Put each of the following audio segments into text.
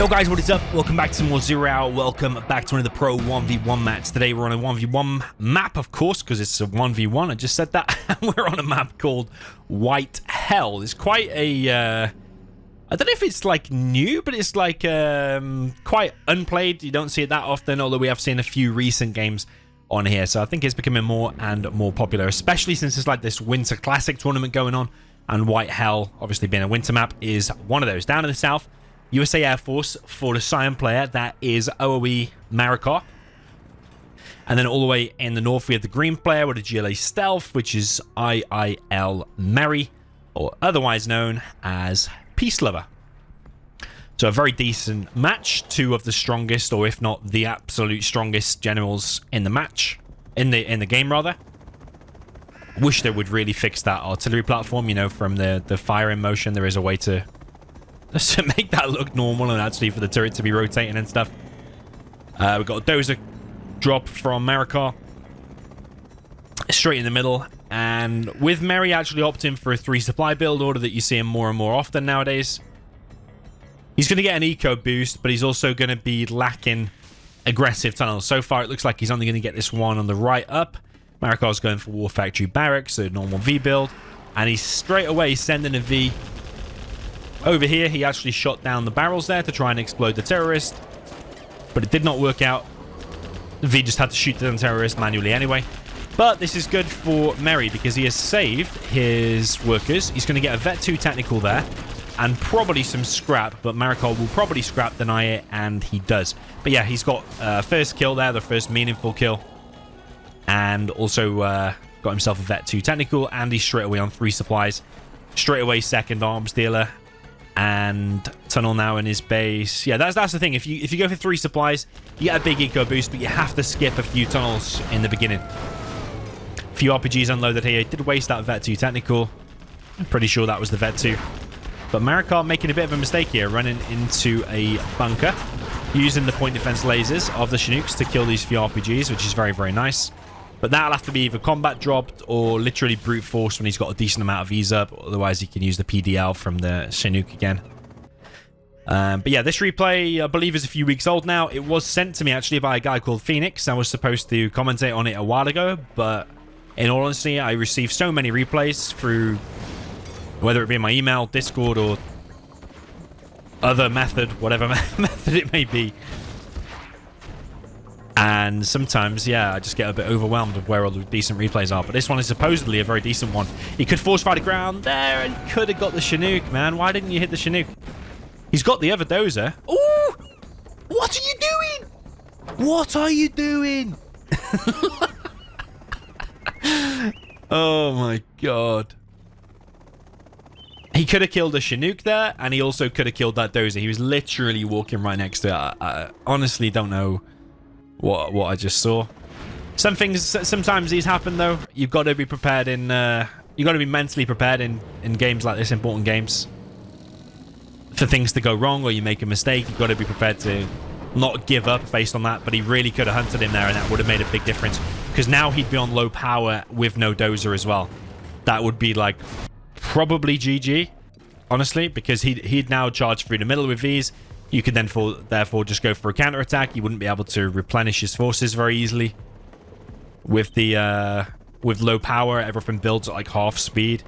Yo guys, what is up? Welcome back to more Zero Hour. Welcome back to another Pro 1v1 match. Today we're on a 1v1 map, of course, because it's a 1v1. I just said that. We're on a map called White Hell. It's quite a... I don't know if it's like new, but it's like quite unplayed. You don't see it that often, although we have seen a few recent games on here. So I think it's becoming more and more popular, especially since it's like this Winter Classic tournament going on. And White Hell, obviously being a winter map, is one of those. Down in the south, USA Air Force for the Cyan player, that is OOE Marakar. And then all the way in the north, we have the green player with the GLA Stealth, which is IIL Merry, or otherwise known as Peace Lover. So a very decent match. Two of the strongest, or if not the absolute strongest generals in the match, in the game rather. Wish they would really fix that artillery platform, you know, from the firing motion. There is a way to make that look normal and actually for the turret to be rotating and stuff. We've got a dozer drop from Marakar straight in the middle, and with Merry actually opting for a 3 supply build order that you see him more and more often nowadays. He's going to get an eco boost, but he's also going to be lacking aggressive tunnels. So far it looks like he's only going to get this one on the right up. Marakar's going for War Factory Barracks, so normal V build, and he's straight away sending a V over here. He actually shot down the barrels there to try and explode the terrorist, but it did not work out. V just had to shoot down the terrorist manually anyway. But this is good for Merry because he has saved his workers. He's going to get a Vet 2 technical there and probably some scrap, but Marakar will probably scrap deny it, and he does. But yeah, he's got first kill there, the first meaningful kill, and also got himself a Vet 2 technical, and he's straight away on 3 supplies. Straight away second arms dealer and tunnel now in his base. Yeah, that's the thing. If you go for 3 supplies, you get a big eco boost, but you have to skip a few tunnels in the beginning. A few RPGs unloaded here. He did waste that Vet 2 technical. I'm pretty sure that was the Vet 2. But Marakar making a bit of a mistake here, running into a bunker, using the point defense lasers of the Chinooks to kill these few RPGs, which is very, very nice. But that'll have to be either combat dropped or literally brute force when he's got a decent amount of E's up. Otherwise, he can use the PDL from the Chinook again. But yeah, this replay, I believe, is a few weeks old now. It was sent to me, actually, by a guy called Phoenix. I was supposed to commentate on it a while ago. But in all honesty, I received so many replays through, whether it be my email, Discord, or other method, whatever method it may be. And sometimes, yeah, I just get a bit overwhelmed of where all the decent replays are. But this one is supposedly a very decent one. He could force fire the ground there and could have got the Chinook, man. Why didn't you hit the Chinook? He's got the other dozer. Ooh! What are you doing? What are you doing? Oh my god. He could have killed a Chinook there, and he also could have killed that dozer. He was literally walking right next to it. I honestly don't know what I just saw. Some things, sometimes these happen though. You've got to be prepared in you've got to be mentally prepared in games like this, important games, for things to go wrong or you make a mistake. You've got to be prepared to not give up based on that. But he really could have hunted him there, and that would have made a big difference, because now he'd be on low power with no dozer as well. That would be like probably GG, honestly, because he'd now charge through the middle with these. You could then therefore just go for a counterattack. You wouldn't be able to replenish his forces very easily with the with low power. Everything builds at like half speed.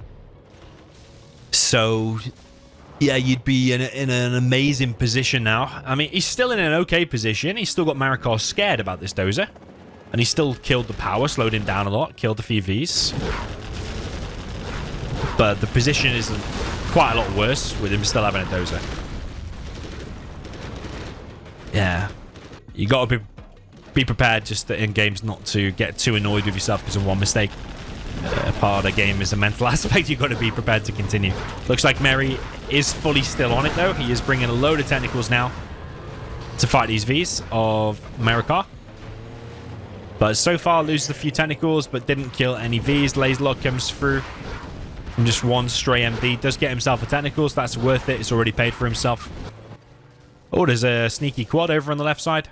So yeah, you'd be in an amazing position now. I mean, he's still in an okay position. He's still got Marakar scared about this dozer, and he still killed the power, slowed him down a lot, killed a few Vs. But the position is quite a lot worse with him still having a dozer. Yeah, you got to be prepared just in games not to get too annoyed with yourself because of one mistake. Part of the game is a mental aspect. You've got to be prepared to continue. Looks like Merry is fully still on it though. He is bringing a load of technicals now to fight these Vs of Marakar. But so far loses a few technicals, but didn't kill any Vs. Laser lock comes through from just one stray MD. Does get himself a technical, so that's worth it. It's already paid for himself. Oh, there's a sneaky quad over on the left side.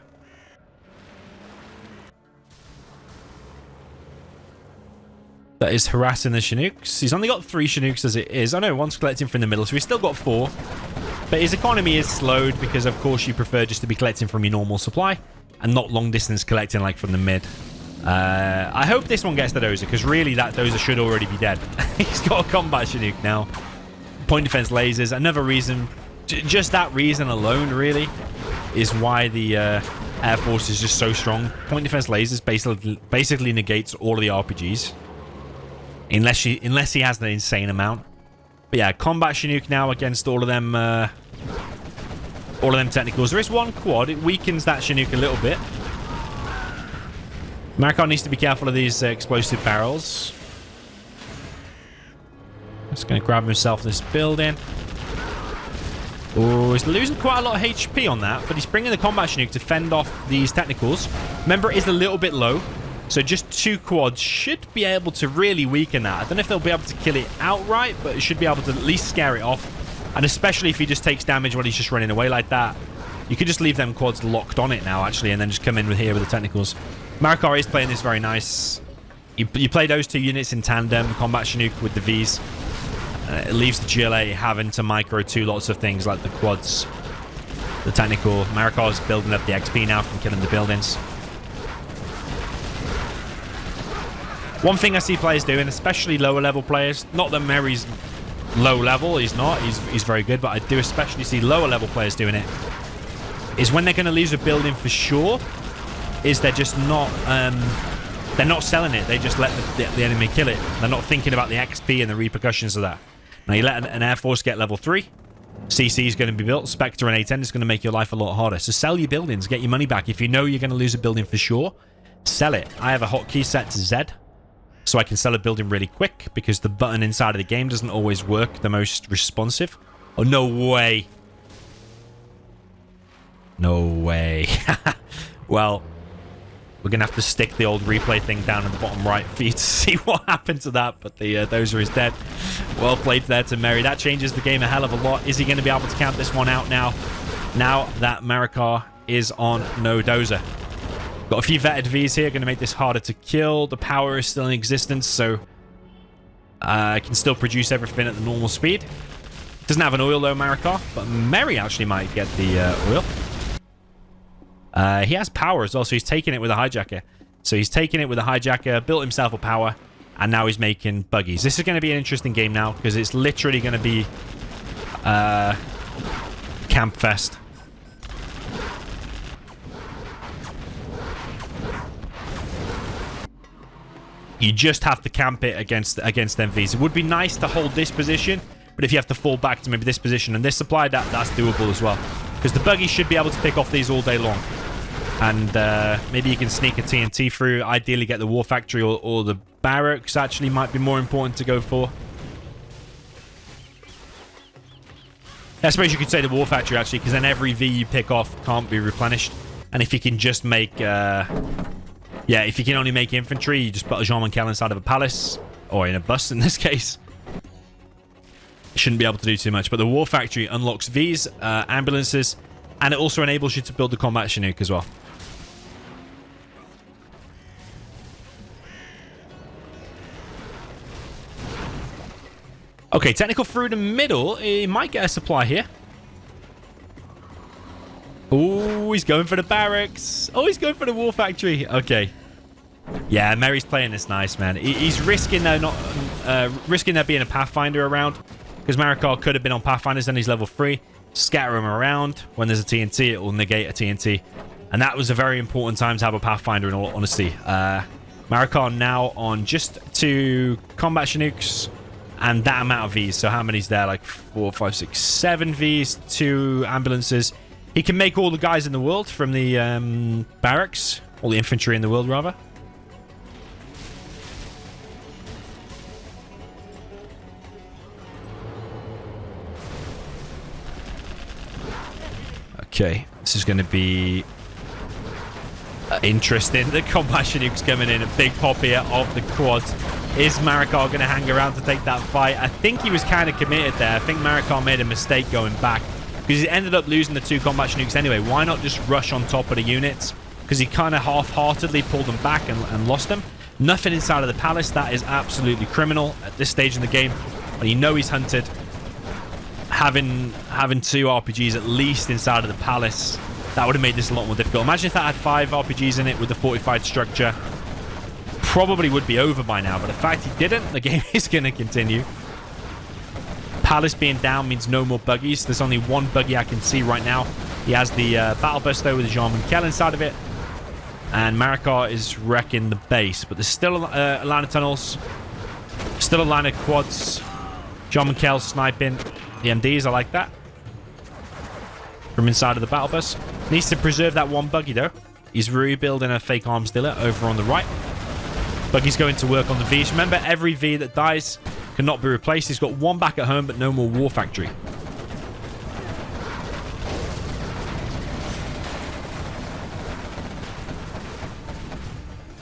That is harassing the Chinooks. He's only got 3 Chinooks as it is. I know one's collecting from the middle, so he's still got 4. But his economy is slowed because, of course, you prefer just to be collecting from your normal supply and not long distance collecting like from the mid. I hope this one gets the dozer, because really that dozer should already be dead. He's got a combat Chinook now. Point defense lasers. Another reason, just that reason alone, really, is why the Air Force is just so strong. Point defense lasers basically negates all of the RPGs. Unless he has an insane amount. But yeah, combat Chinook now against all of them technicals. There is one quad. It weakens that Chinook a little bit. Marakar needs to be careful of these explosive barrels. Just going to grab himself this building. Oh, he's losing quite a lot of HP on that, but he's bringing the combat Chinook to fend off these technicals. Remember, it is a little bit low, so just 2 quads should be able to really weaken that. I don't know if they'll be able to kill it outright, but it should be able to at least scare it off. And especially if he just takes damage while he's just running away like that. You could just leave them quads locked on it now, actually, and then just come in with here with the technicals. Marakar is playing this very nice. You play those 2 units in tandem, combat Chinook with the Vs. It leaves the GLA having to micro 2 lots of things like the quads, the technical. Marakar's building up the XP now from killing the buildings. One thing I see players doing, especially lower level players, not that Mary's low level, he's not, he's very good, but I do especially see lower level players doing it, is when they're going to lose a building for sure, is they're just not, they're not selling it. They just let the enemy kill it. They're not thinking about the XP and the repercussions of that. Now, you let an Air Force get level 3. CC is going to be built. Spectre and A10 is going to make your life a lot harder. So sell your buildings. Get your money back. If you know you're going to lose a building for sure, sell it. I have a hotkey set to Z, so I can sell a building really quick because the button inside of the game doesn't always work the most responsive. Oh, no way. No way. Well, we're going to have to stick the old replay thing down in the bottom right for you to see what happened to that. But the dozer is dead. Well played there to Mary. That changes the game a hell of a lot. Is he going to be able to count this one out now? Now that Marakar is on no dozer. Got a few vetted Vs here. Going to make this harder to kill. The power is still in existence, so I can still produce everything at the normal speed. Doesn't have an oil though, Marakar. But Mary actually might get the oil. He has power as well, so he's taking it with a hijacker. So he's taking it with a hijacker, built himself a power, and now he's making buggies. This is going to be an interesting game now, because it's literally going to be camp fest. You just have to camp it against them Vs. It would be nice to hold this position, but if you have to fall back to maybe this position and this supply, that's doable as well. Because the buggy should be able to pick off these all day long. And maybe you can sneak a TNT through. Ideally get the war factory or the barracks actually might be more important to go for. I suppose you could say the war factory actually, because then every V you pick off can't be replenished. And if you can just make... yeah, if you can only make infantry, you just put a Jarmen Kell inside of a palace. Or in a bus in this case. Shouldn't be able to do too much. But the war factory unlocks Vs, ambulances, and it also enables you to build the combat Chinook as well. Okay, technical through the middle. He might get a supply here. Oh, he's going for the barracks. Oh, he's going for the war factory. Okay. Yeah, Mary's playing this nice, man. He's risking there risking there being a Pathfinder around. Because Marakar could have been on Pathfinders, then he's level 3. Scatter him around. When there's a TNT, it will negate a TNT. And that was a very important time to have a Pathfinder, in all honesty. Marakar now on just 2 combat Chinooks and that amount of Vs. So how many's there? Like 4, 5, 6, 7 Vs, 2 ambulances. He can make all the guys in the world from the barracks. All the infantry in the world, rather. Okay, this is going to be interesting. The combat Chinook's coming in. A big pop here of the quads. Is Marakar going to hang around to take that fight? I think he was kind of committed there. I think Marakar made a mistake going back, because he ended up losing the 2 combat Chinooks anyway. Why not just rush on top of the units? Because he kind of half-heartedly pulled them back and lost them. Nothing inside of the palace. That is absolutely criminal at this stage in the game. When you know he's hunted. having two RPGs at least inside of the palace, that would have made this a lot more difficult. Imagine if that had 5 RPGs in it with the fortified structure. Probably would be over by now, but the fact he didn't, the game is going to continue. Palace being down means no more buggies. There's only one buggy I can see right now. He has the battle bus though with the Jarmen Kell inside of it. And Marakar is wrecking the base, but there's still a line of tunnels. Still a line of quads. Jarmen Kell sniping the MDs. I like that. From inside of the battle bus. Needs to preserve that one buggy though. He's rebuilding a fake arms dealer over on the right. Buggy's going to work on the Vs. Remember, every V that dies cannot be replaced. He's got one back at home, but no more War Factory.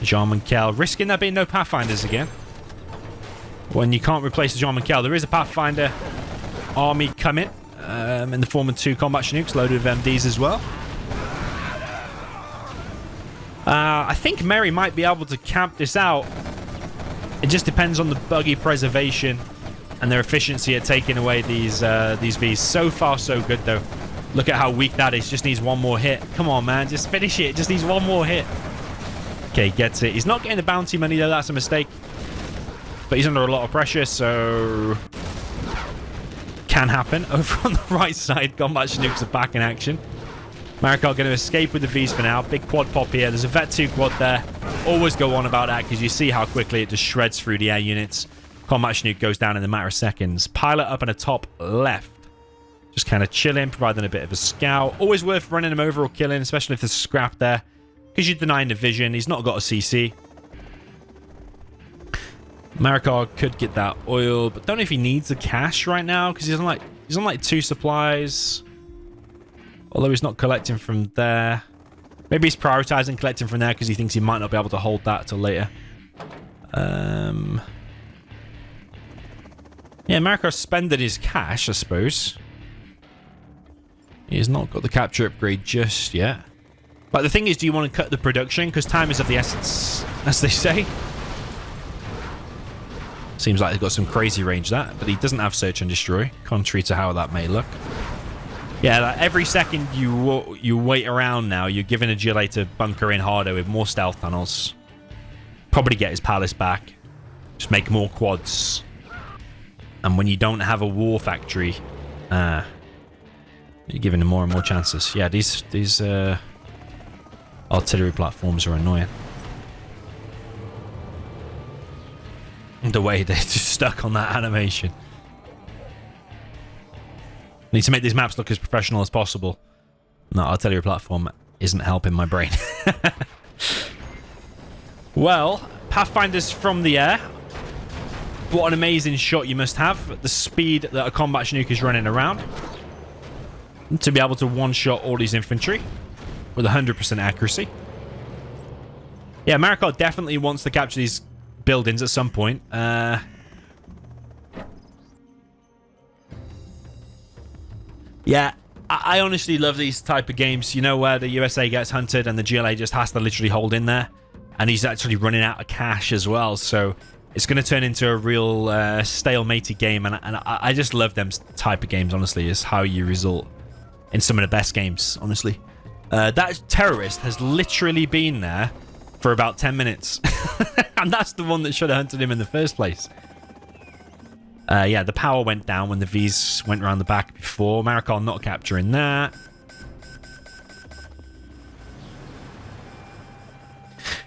Jarmen Kell, risking there being no Pathfinders again. When you can't replace the Jarmen Kell, there is a Pathfinder army coming in the form of 2 combat Chinooks loaded with MDs as well. I think Mary might be able to camp this out. It just depends on the buggy preservation and their efficiency at taking away these Vs. So far, so good, though. Look at how weak that is. Just needs one more hit. Come on, man. Just finish it. Just needs one more hit. Okay, gets it. He's not getting the bounty money, though. That's a mistake. But he's under a lot of pressure, so... Can happen. Over on the right side, combat Chinooks are back in action. Marakar going to escape with the Vs for now. Big quad pop here. There's a Vet 2 quad there. Always go on about that because you see how quickly it just shreds through the air units. Combat Chinook goes down in a matter of seconds. Pilot up in the top left. Just kind of chilling, providing a bit of a scout. Always worth running him over or killing, especially if there's scrap there. Because you're denying the vision. He's not got a CC. Marakar could get that oil, but don't know if he needs the cash right now because he's on like 2 supplies. Although he's not collecting from there. Maybe he's prioritizing collecting from there because he thinks he might not be able to hold that till later. Yeah, Marakar spended his cash, I suppose. He has not got the capture upgrade just yet. But the thing is, do you want to cut the production? Because time is of the essence, as they say. Seems like he's got some crazy range, that. But he doesn't have search and destroy, contrary to how that may look. Yeah, like every second you wait around now, you're giving a GLA to bunker in harder with more stealth tunnels. Probably get his palace back. Just make more quads. And when you don't have a war factory, you're giving them more and more chances. Yeah, these artillery platforms are annoying. The way they're just stuck on that animation. Need to make these maps look as professional as possible. No, artillery platform isn't helping my brain. Well, Pathfinders from the air. What an amazing shot you must have. The speed that a combat Chinook is running around. To be able to one-shot all these infantry. With 100% accuracy. Yeah, Marakar definitely wants to capture these buildings at some point. Yeah, I honestly love these type of games, you know, where the USA gets hunted and the GLA just has to literally hold in there. And he's actually running out of cash as well, so it's going to turn into a real stalemated game. And I just love them type of games, honestly, is how you result in some of the best games, honestly. That terrorist has literally been there for about 10 minutes. And that's the one that should have hunted him in the first place. Yeah, the power went down when the Vs went around the back before. Marakar not capturing that.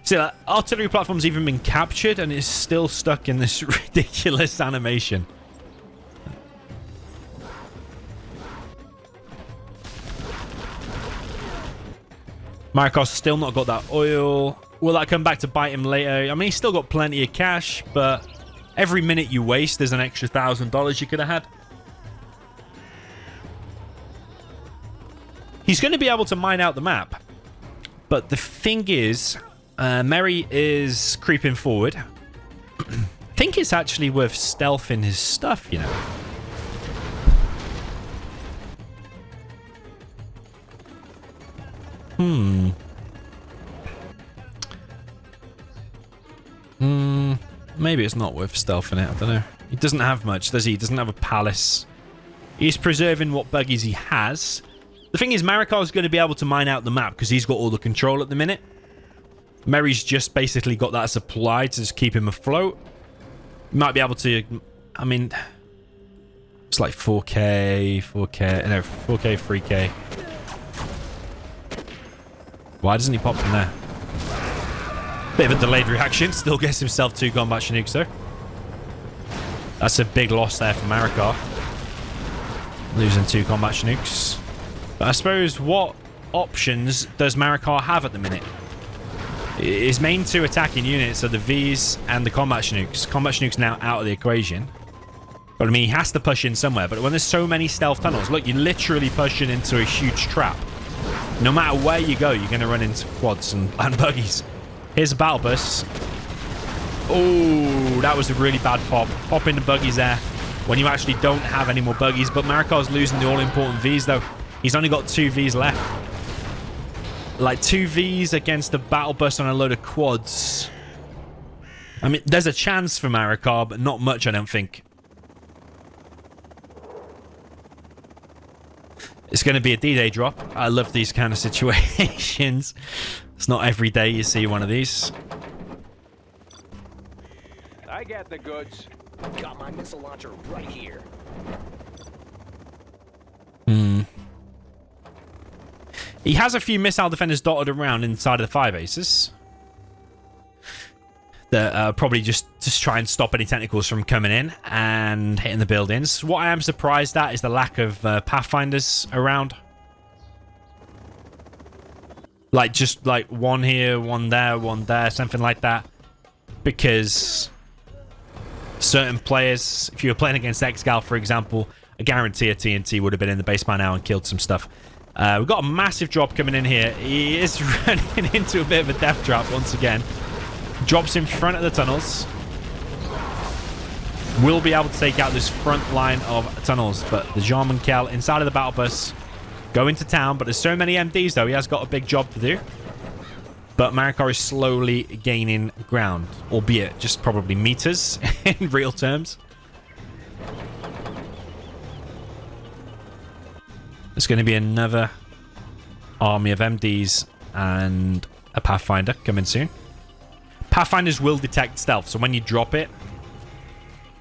See, that artillery platform's even been captured and it's still stuck in this ridiculous animation. Marakar's still not got that oil. Will that come back to bite him later? I mean, he's still got plenty of cash, but every minute you waste, there's an extra $1,000 you could have had. He's going to be able to mine out the map. But the thing is, Mary is creeping forward. I think it's actually worth stealthing his stuff, you know. Maybe it's not worth stealthing it. I don't know. He doesn't have much, does he? He doesn't have a palace. He's preserving what buggies he has. The thing is, Marakar's going to be able to mine out the map because he's got all the control at the minute. Merry's just basically got that supply to just keep him afloat. Might be able to... I mean... It's like 4K, 4K... No, 4K, 3K. Why doesn't he pop from there? Bit of a delayed reaction. Still gets himself 2 combat Chinooks, though. That's a big loss there for Marakar. Losing 2 combat Chinooks. But I suppose, what options does Marakar have at the minute? His main 2 attacking units are the Vs and the combat Chinooks. Combat Chinooks now out of the equation. But I mean, he has to push in somewhere. But when there's so many stealth tunnels, look, you're literally pushing into a huge trap. No matter where you go, you're going to run into quads and buggies. Here's a battle bus. Oh, that was a really bad pop. Pop in the buggies there when you actually don't have any more buggies. But Marakar's losing the all-important Vs, though. He's only got 2 Vs left. Like, 2 Vs against a battle bus on a load of quads. I mean, there's a chance for Marakar, but not much, I don't think. It's going to be a D-Day drop. I love these kind of situations. It's not every day you see one of these. I got the goods. Got my missile launcher right here. He has a few missile defenders dotted around inside of the 5 aces. That probably just try and stop any technicals from coming in and hitting the buildings. What I am surprised at is the lack of Pathfinders around. Like, just like one here, one there, something like that. Because certain players, if you were playing against Exgal, for example, I guarantee a TNT would have been in the base by now and killed some stuff. We've got a massive drop coming in here. He is running into a bit of a death trap once again. Drops in front of the tunnels. Will be able to take out this front line of tunnels. But the Jarmen Kell inside of the battle bus. Going to town. But there's so many MDs, though. He has got a big job to do. But Marakar is slowly gaining ground. Albeit just probably meters in real terms. There's going to be another army of MDs and a Pathfinder coming soon. Pathfinders will detect stealth, so when you drop it,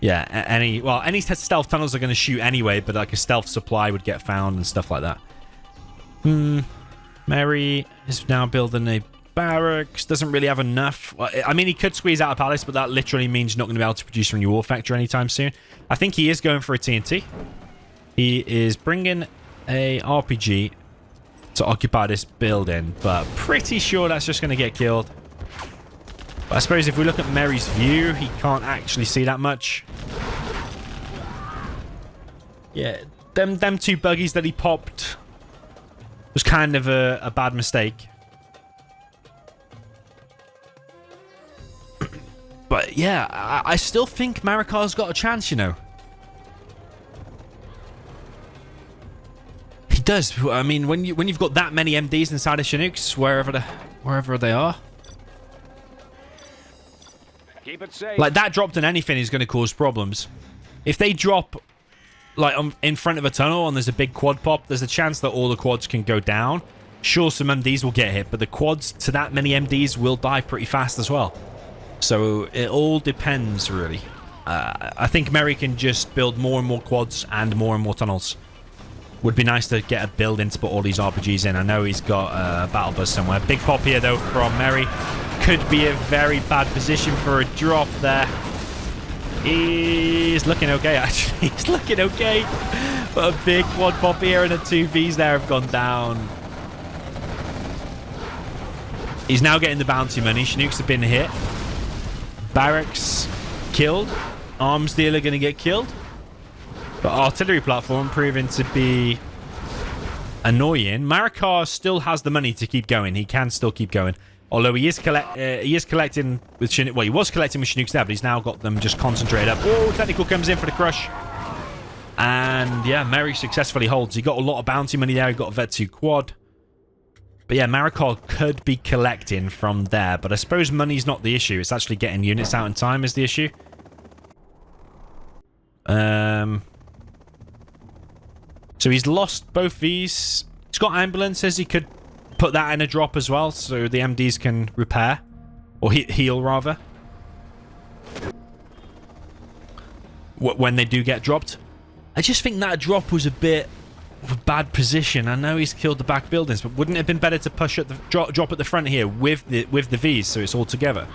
yeah, any stealth tunnels are going to shoot anyway, but like a stealth supply would get found and stuff like that. Merry is now building a barracks. Doesn't really have enough. I mean, he could squeeze out a palace, but that literally means you're not going to be able to produce from your war factor anytime soon. I think he is going for a TNT. He is bringing a RPG to occupy this building, but pretty sure that's just going to get killed. But I suppose if we look at Merry's view, he can't actually see that much. Yeah, them 2 buggies that he popped was kind of a bad mistake. But yeah, I still think Marakar's got a chance, you know. He does. I mean, when you've got that many MDs inside of Chinooks, wherever they are. Keep it safe. Like, that dropped in anything is going to cause problems. If they drop, like, in front of a tunnel and there's a big quad pop, there's a chance that all the quads can go down. Sure, some MDs will get hit, but the quads to that many MDs will die pretty fast as well. So, it all depends, really. I think Merry can just build more and more quads and more tunnels. Would be nice to get a building to put all these RPGs in. I know he's got a battle bus somewhere. Big pop here, though, from Merry. Could be a very bad position for a drop there. He's looking okay, actually. He's looking okay. But a big quad pop here and the 2 Vs there have gone down. He's now getting the bounty money. Chinooks have been hit. Barracks killed. Arms dealer going to get killed. But artillery platform proving to be annoying. Marakar still has the money to keep going. He can still keep going. Although he is collecting with Chinook. Well, he was collecting with Chinooks there, but he's now got them just concentrated up. Oh, technical comes in for the crush. And yeah, Merry successfully holds. He got a lot of bounty money there. He got a Vet 2 quad. But yeah, Marakar could be collecting from there. But I suppose money's not the issue. It's actually getting units out in time is the issue. So he's lost both these. He's got ambulances. He could put that in a drop as well, so the MDs can repair. Or heal, rather. When they do get dropped. I just think that drop was a bit of a bad position. I know he's killed the back buildings, but wouldn't it have been better to push at the drop at the front here with the Vs, so it's all together?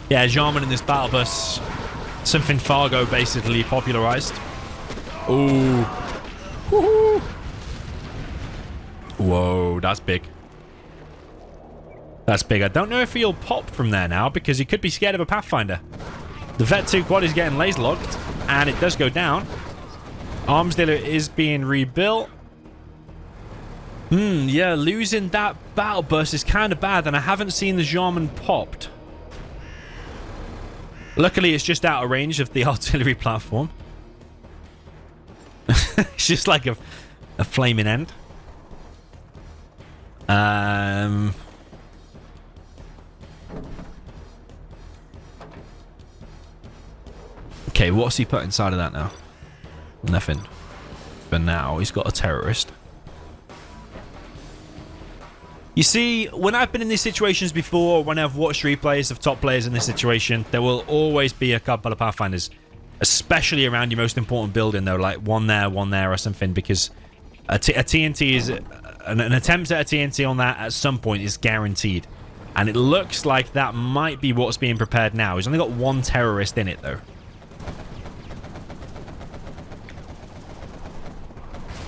Yeah, Jarmen in this battle bus. Something Fargo basically popularized. Ooh. Woohoo. Whoa, that's big. That's big. I don't know if he'll pop from there now because he could be scared of a Pathfinder. The Vet 2 quad is getting laser locked and it does go down. Arms dealer is being rebuilt. Yeah, losing that battle bus is kind of bad, and I haven't seen the Jarmen popped. Luckily, it's just out of range of the artillery platform. It's just like a flaming end. Okay, what's he put inside of that now? Nothing. For now, he's got a terrorist. You see, when I've been in these situations before, when I've watched replays of top players in this situation, there will always be a couple of Pathfinders, especially around your most important building, though, like one there, or something, because a TNT is... An attempt at a TNT on that at some point is guaranteed. And it looks like that might be what's being prepared now. He's only got one terrorist in it, though.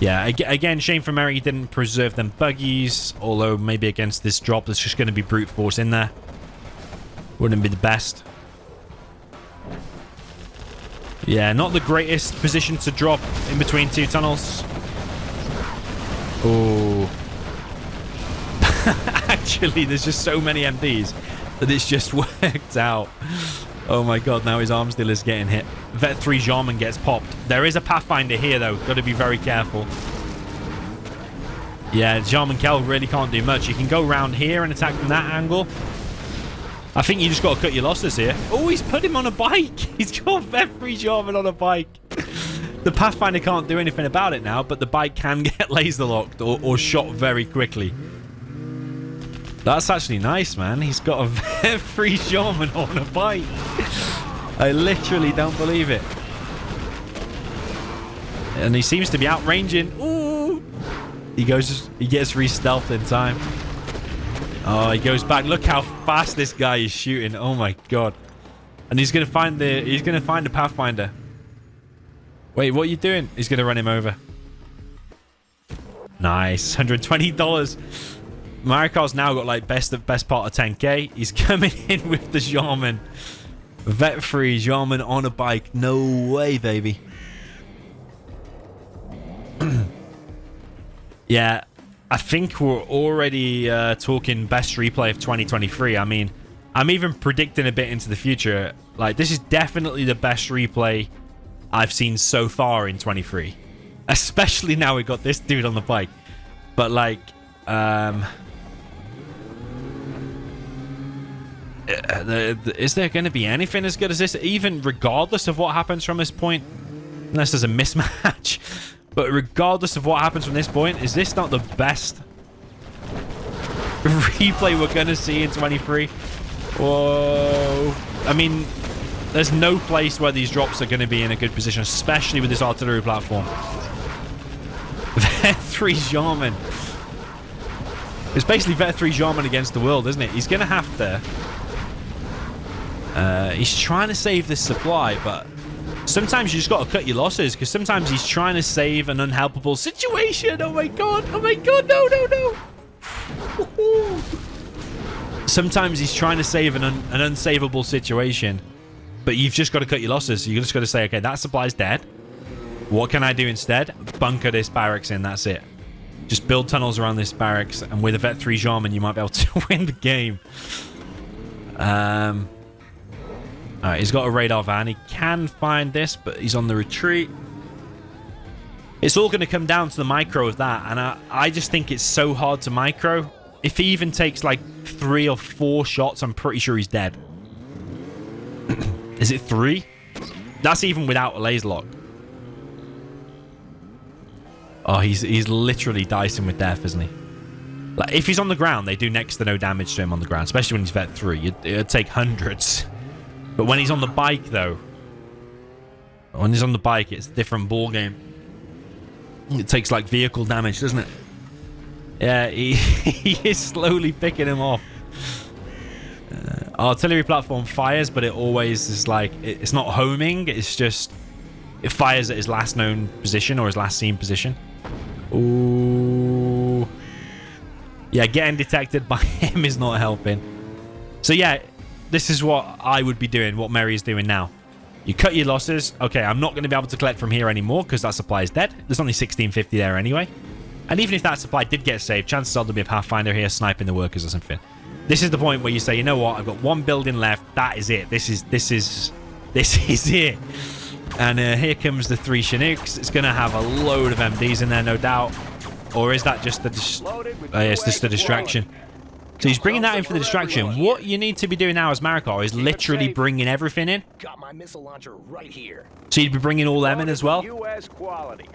Yeah, again, shame for Mary he didn't preserve them buggies. Although, maybe against this drop, there's just going to be brute force in there. Wouldn't be the best. Yeah, not the greatest position to drop in between two tunnels. Oh. Actually, there's just so many MDs that it's just worked out. Oh my god, now his arms dealer's getting hit. Vet 3 Jarmen gets popped. There is a Pathfinder here, though. Got to be very careful. Yeah, Jarmen Kell really can't do much. You can go around here and attack from that angle. I think you just got to cut your losses here. Oh, he's put him on a bike. He's got Vet 3 Jarmen on a bike. The Pathfinder can't do anything about it now, but the bike can get laser locked or shot very quickly. That's actually nice, man. He's got a Vet 3 Jarmen on a bike. I literally don't believe it. And he seems to be outranging. Ooh! He gets re-stealthed in time. Oh, he goes back. Look how fast this guy is shooting. Oh my god. And he's gonna find the Pathfinder. Wait, what are you doing? He's gonna run him over. Nice. $120. Marakar's now got like best part of 10k. He's coming in with the Jarmen. Vet 3 Jarmen on a bike. No way, baby. Yeah, I think we're already talking best replay of 2023. I mean, I'm even predicting a bit into the future. Like, this is definitely the best replay I've seen so far in 23. Especially now we got this dude on the bike. But, like, is there going to be anything as good as this? Even regardless of what happens from this point? Unless there's a mismatch. But regardless of what happens from this point, is this not the best replay we're going to see in 23? Whoa. I mean, there's no place where these drops are going to be in a good position, especially with this artillery platform. Vet 3 Jarmen. It's basically Vet 3 Jarmen against the world, isn't it? He's going to have to... he's trying to save this supply, but... Sometimes you just got to cut your losses, because sometimes he's trying to save an unhelpable situation. Oh my god. Oh my god. No, no, no. Sometimes he's trying to save an unsavable situation, but you've just got to cut your losses. You just got to say, okay, that supply's dead. What can I do instead? Bunker this barracks in. That's it. Just build tunnels around this barracks, and with a Vet 3 Jarmen, you might be able to win the game. Alright, he's got a radar van. He can find this, but he's on the retreat. It's all going to come down to the micro of that, and I just think it's so hard to micro If he even takes like 3 or 4 shots, I'm pretty sure he's dead. Is it 3? That's even without a laser lock. Oh, he's literally dicing with death, isn't he? Like, if he's on the ground, they do next to no damage to him on the ground, especially when he's vet 3. It'd take hundreds. But when he's on the bike, though, when he's on the bike, it's a different ball game. It takes like vehicle damage, doesn't it? Yeah, he is slowly picking him off. Artillery platform fires, but it always is like, it's not homing, it's just, it fires at his last known position or his last seen position. Ooh. Yeah, getting detected by him is not helping. So yeah, this is what I would be doing, what Mary is doing now. You cut your losses. Okay, I'm not going to be able to collect from here anymore because that supply is dead. There's only 1650 there anyway. And even if that supply did get saved, chances are there'll be a Pathfinder here sniping the workers or something. This is the point where you say, you know what, I've got 1 building left. That is it. This is it. And here comes the 3 Chinooks. It's going to have a load of MDs in there, no doubt. Or is that just the... it's just the distraction. So he's bringing that in for the distraction. What you need to be doing now as Marakar is literally bringing everything in. Got my missile launcher right here. So you'd be bringing all them in as well. U.S. quality.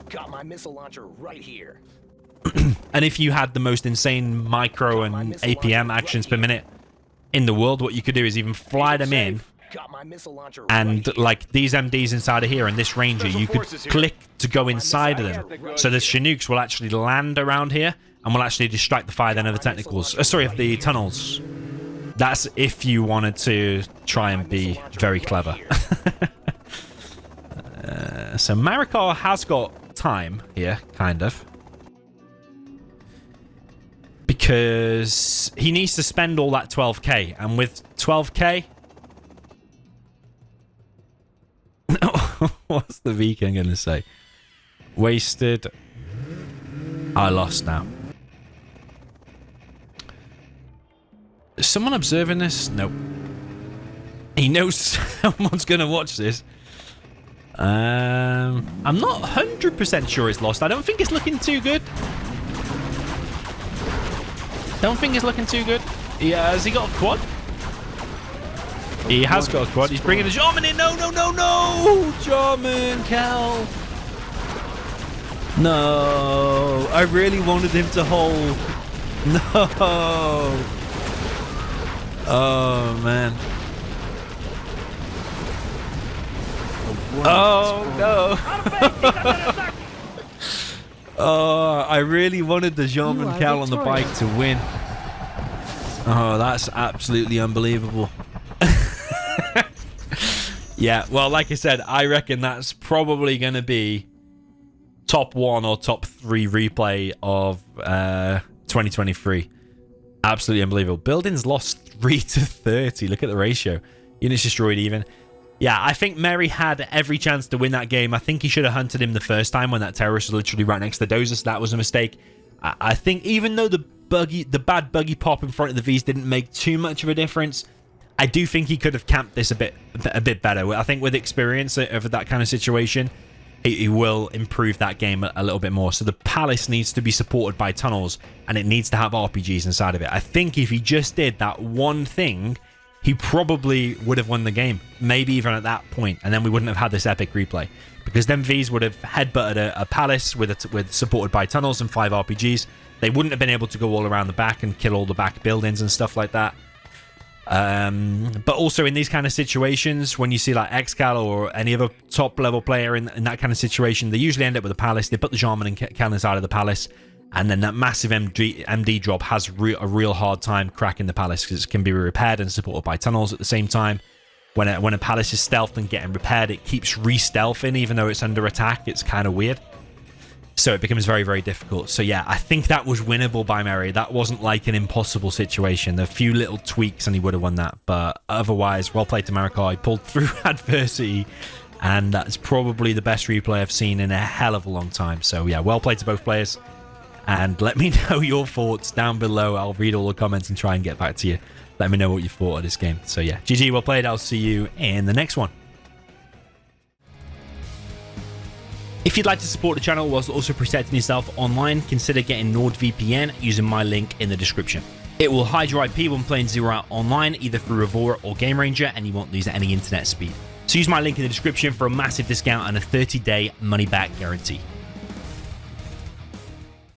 Got my missile launcher right here. And if you had the most insane micro and APM actions per minute in the world, what you could do is even fly them in. And like these MDs inside of here and this Ranger, you could click to go inside of them. So the Chinooks will actually land around here and will actually distract the fire then of the technicals. Sorry, of the tunnels. That's if you wanted to try and be very clever. So Marakar has got time here, kind of. Because he needs to spend all that 12k. And with 12k... What's the Viking going to say? Wasted. I lost now. Is someone observing this? Nope. He knows someone's going to watch this. I'm not 100% sure it's lost. I don't think it's looking too good. Don't think it's looking too good. Yeah, has he got a quad? He has got a quad. He's bringing the Jarmen in. No, no, no, no! Jarmen Kell. No. I really wanted him to hold. No. Oh, man. Oh, no. Oh, I really wanted the Jarmen Kell on the bike to win. Oh, that's absolutely unbelievable. Yeah, well, like I said, I reckon that's probably going to be top 1 or top 3 replay of 2023. Absolutely unbelievable. Buildings lost 3 to 30. Look at the ratio. Units destroyed even. Yeah, I think Mary had every chance to win that game. I think he should have hunted him the first time when that terrorist was literally right next to the dozer, so that was a mistake. I think even though the bad buggy pop in front of the V's didn't make too much of a difference, I do think he could have camped this a bit better. I think with experience of that kind of situation, he will improve that game a little bit more. So the palace needs to be supported by tunnels, and it needs to have RPGs inside of it. I think if he just did that one thing, he probably would have won the game, maybe even at that point, and then we wouldn't have had this epic replay, because them Vs would have headbutted a palace with supported by tunnels and 5 RPGs. They wouldn't have been able to go all around the back and kill all the back buildings and stuff like that. But also in these kind of situations, when you see like Xcal or any other top level player in that kind of situation, they usually end up with a palace. They put the Jarmen Kell inside of the palace, and then that massive MD drop has a real hard time cracking the palace, because it can be repaired and supported by tunnels at the same time. When a palace is stealthed and getting repaired, it keeps re-stealthing even though it's under attack. It's kind of weird. So it becomes very, very difficult. So yeah, I think that was winnable by Mary. That wasn't like an impossible situation. A few little tweaks and he would have won that. But otherwise, well played to Marakar. He pulled through adversity. And that's probably the best replay I've seen in a hell of a long time. So yeah, well played to both players. And let me know your thoughts down below. I'll read all the comments and try and get back to you. Let me know what you thought of this game. So yeah, GG, well played. I'll see you in the next one. If you'd like to support the channel whilst also protecting yourself online, consider getting NordVPN using my link in the description. It will hide your IP when playing Zero Hour online, either through Avora or Game Ranger, and you won't lose any internet speed. So use my link in the description for a massive discount and a 30-day money-back guarantee.